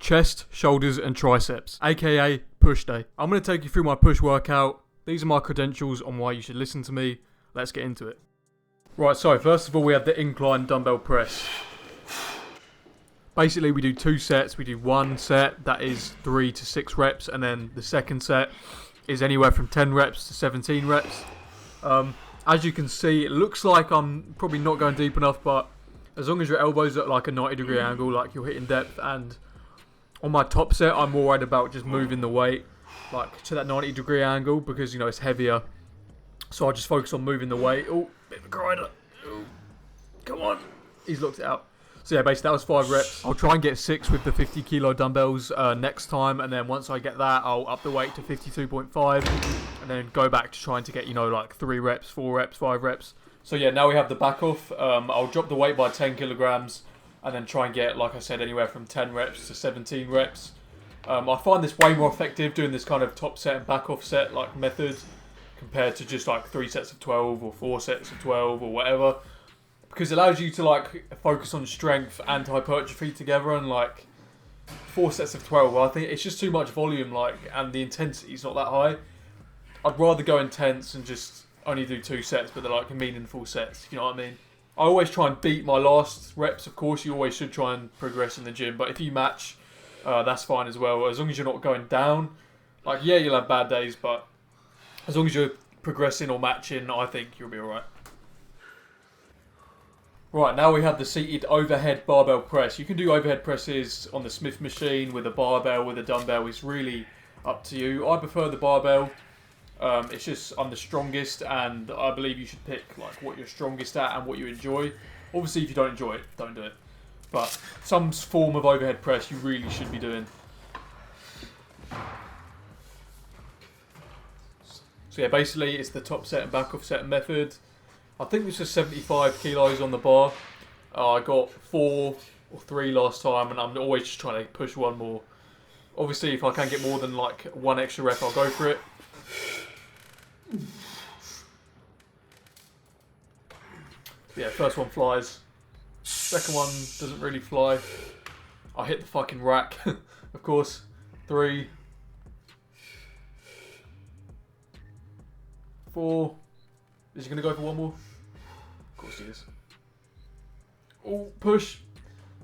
chest, shoulders and triceps, aka push day. I'm going to take you through my push workout. These are my credentials on why you should listen to me. Let's get into it. Right, so first of all we have the incline dumbbell press. Basically we do 2 sets. We do one set that is 3 to 6 reps, and then the second set is anywhere from 10 reps to 17 reps. As you can see, it looks like I'm probably not going deep enough, but as long as your elbows are at like a 90-degree angle, like you're hitting depth, and on my top set I'm more worried about just moving the weight like to that 90-degree angle because, you know, it's heavier. So I just focus on moving the weight. Oh, bit of a grinder. Oh, come on. He's looked it out. So yeah, basically that was 5 reps. I'll try and get 6 with the 50 kilo dumbbells next time, and then once I get that, I'll up the weight to 52.5, and then go back to trying to get, you know, like 3 reps, 4 reps, 5 reps. So yeah, now we have the back off. I'll drop the weight by 10 kilograms, and then try and get, like I said, anywhere from 10 reps to 17 reps. I find this way more effective doing this kind of top set and back off set like method compared to just like 3 sets of 12 or 4 sets of 12 or whatever. Because it allows you to like focus on strength and hypertrophy together, and like 4 sets of 12, I think it's just too much volume, like, and the intensity is not that high. I'd rather go intense and just only do 2 sets, but they're like meaningful sets, you know what I mean? I always try and beat my last reps. Of course, you always should try and progress in the gym, but if you match, that's fine as well. As long as you're not going down, like, yeah, you'll have bad days, but as long as you're progressing or matching, I think you'll be alright. Right, now we have the seated overhead barbell press. You can do overhead presses on the Smith machine with a barbell, with a dumbbell. It's really up to you. I prefer the barbell. It's just I'm the strongest, and I believe you should pick like what you're strongest at and what you enjoy. Obviously, if you don't enjoy it, don't do it. But some form of overhead press you really should be doing. So yeah, basically it's the top set and back off set method. I think this was 75 kilos on the bar. I got 4 or 3 last time, and I'm always just trying to push one more. Obviously, if I can get more than like 1 extra rep, I'll go for it. Yeah, first one flies. Second one doesn't really fly. I hit the fucking rack, of course. 3, 4. Is he going to go for one more? Of course he is. Oh, push.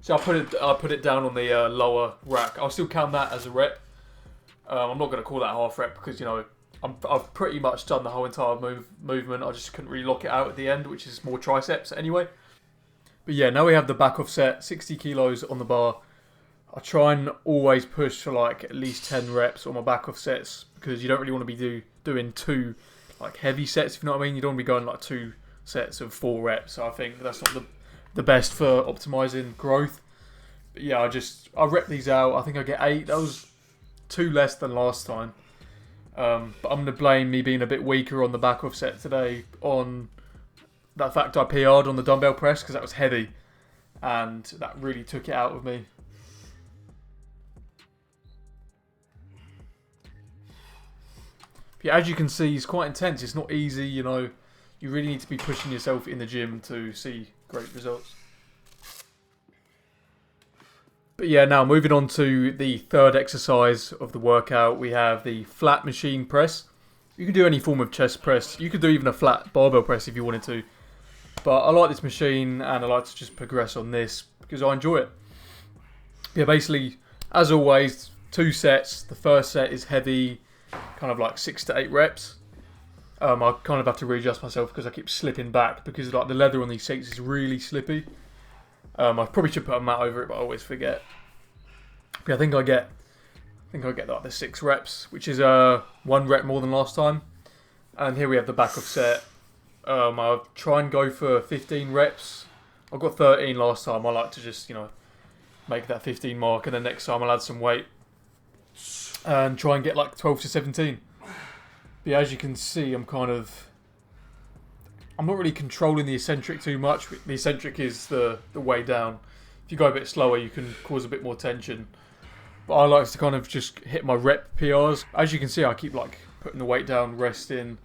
See, I put it down on the lower rack. I'll still count that as a rep. I'm not going to call that half rep because, you know, I've pretty much done the whole entire movement. I just couldn't really lock it out at the end, which is more triceps anyway. But yeah, now we have the back off set, 60 kilos on the bar. I try and always push for like at least 10 reps on my back off sets because you don't really want to be doing 2 like heavy sets, if you know what I mean. You don't want to be going like 2 sets of 4 reps. So I think that's not the best for optimizing growth. But yeah, I rep these out. I think I get 8. That was 2 less than last time. But I'm going to blame me being a bit weaker on the back off set today on that fact I PR'd on the dumbbell press because that was heavy and that really took it out of me. But yeah, as you can see, it's quite intense. It's not easy, you know. You really need to be pushing yourself in the gym to see great results. But yeah, now moving on to the third exercise of the workout, we have the flat machine press. You can do any form of chest press. You could do even a flat barbell press if you wanted to. But I like this machine and I like to just progress on this because I enjoy it. Yeah, basically, as always, 2 sets. The first set is heavy, kind of like 6 to 8 reps. I kind of have to readjust myself because I keep slipping back because like the leather on these seats is really slippy. I probably should put a mat over it, but I always forget. But I think I get like the 6 reps, which is 1 rep more than last time. And here we have the back off set. I'll try and go for 15 reps. I got 13 last time. I like to just, you know, make that 15 mark, and then next time I'll add some weight and try and get like 12 to 17. But yeah, as you can see, I'm not really controlling the eccentric too much. The eccentric is the way down. If you go a bit slower, you can cause a bit more tension. But I like to kind of just hit my rep PRs. As you can see, I keep like putting the weight down, resting.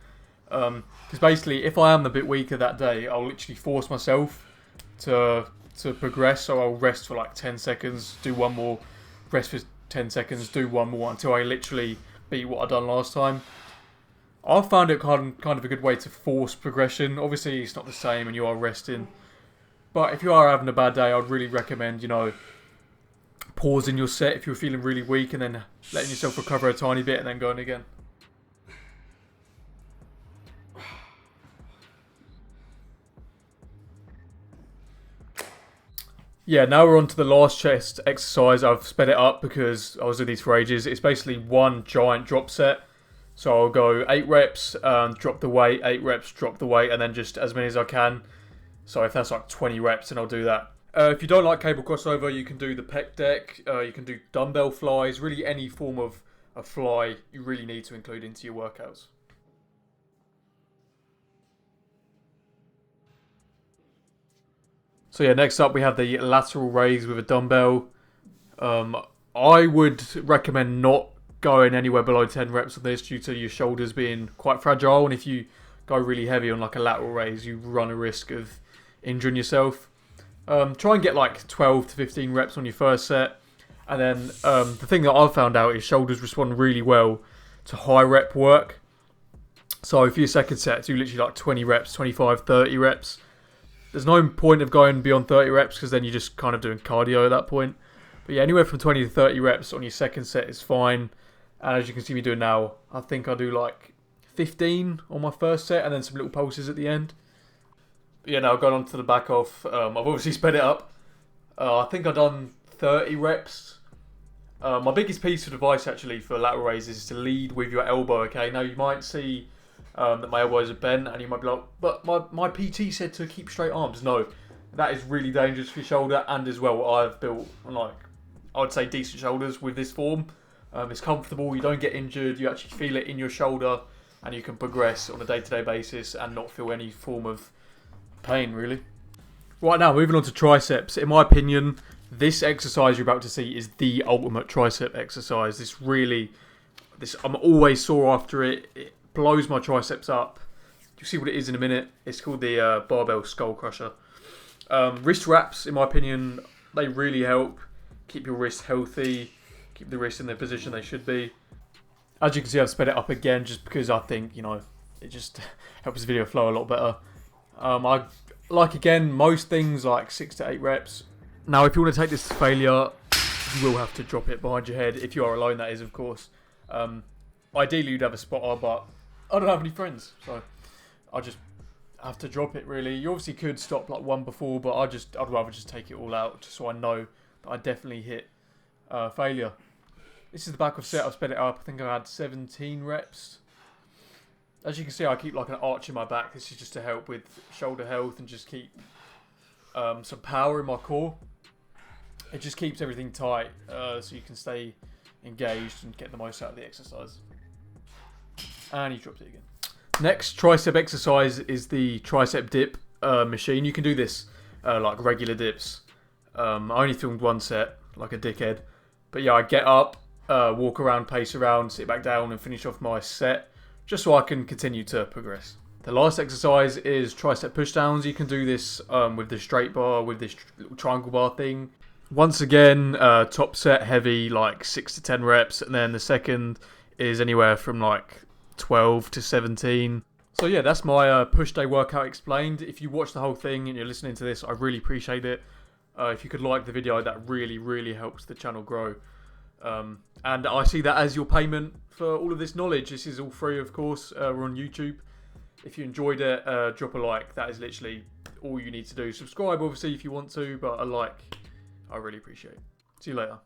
Because basically, if I am a bit weaker that day, I'll literally force myself to progress. So I'll rest for like 10 seconds, do one more rest for 10 seconds, do one more until I literally beat what I done last time. I found it kind of a good way to force progression. Obviously, it's not the same and you are resting. But if you are having a bad day, I'd really recommend, pausing your set if you're feeling really weak and then letting yourself recover a tiny bit and then going again. Yeah, now we're on to the last chest exercise. I've sped it up because I was doing these for ages. It's basically one giant drop set. So I'll go 8 reps, drop the weight, 8 reps, drop the weight, and then just as many as I can. So if that's like 20 reps, then I'll do that. If you don't like cable crossover, you can do the pec deck, you can do dumbbell flies, really any form of a fly you really need to include into your workouts. So yeah, next up we have the lateral raise with a dumbbell. I would recommend not going anywhere below 10 reps on this due to your shoulders being quite fragile, and if you go really heavy on like a lateral raise, you run a risk of injuring yourself. Try and get like 12 to 15 reps on your first set, and then the thing that I've found out is shoulders respond really well to high rep work. So for your second set, do literally like 20 reps, 25, 30 reps. There's no point of going beyond 30 reps because then you're just kind of doing cardio at that point. But yeah, anywhere from 20 to 30 reps on your second set is fine. And as you can see me doing now, I think I do like 15 on my first set and then some little pulses at the end. But yeah, now going on to the back off. I've obviously sped it up. I think I've done 30 reps. My biggest piece of advice actually for lateral raises is to lead with your elbow, okay? Now you might see that my elbows are bent and you might be like, but my PT said to keep straight arms. No, that is really dangerous for your shoulder, and as well I've built like, I would say decent shoulders with this form. It's comfortable, you don't get injured, you actually feel it in your shoulder, and you can progress on a day-to-day basis and not feel any form of pain, really. Right now, moving on to triceps. In my opinion, this exercise you're about to see is the ultimate tricep exercise. I'm always sore after it. It blows my triceps up. You'll see what it is in a minute. It's called the barbell skull crusher. Wrist wraps, in my opinion, they really help keep your wrists healthy, keep the wrists in the position they should be. As you can see, I've sped it up again just because I think, it just helps the video flow a lot better. I like, again, most things like 6 to 8 reps. Now, if you want to take this to failure, you will have to drop it behind your head. If you are alone, that is, of course. Ideally, you'd have a spotter, but I don't have any friends, so I just have to drop it, really. You obviously could stop like one before, but I'd rather just take it all out just so I know that I definitely hit failure. This is the back of set. I've sped it up. I think I had 17 reps. As you can see, I keep like an arch in my back. This is just to help with shoulder health and just keep some power in my core. It just keeps everything tight so you can stay engaged and get the most out of the exercise. And he dropped it again. Next tricep exercise is the tricep dip machine. You can do this like regular dips. I only filmed one set, like a dickhead. But yeah, I get up, walk around, pace around, sit back down and finish off my set just so I can continue to progress. The last exercise is tricep pushdowns. You can do this with the straight bar, with this little triangle bar thing. Once again, top set heavy, like 6 to 10 reps. And then the second is anywhere from like 12 to 17. So yeah, that's my push day workout explained. If you watch the whole thing and you're listening to this, I really appreciate it. If you could like the video, that really, really helps the channel grow. And I see that as your payment for all of this knowledge. This is all free, of course. We're on YouTube. If you enjoyed it, drop a like. That is literally all you need to do. Subscribe, obviously, if you want to, but a like, I really appreciate it. See you later.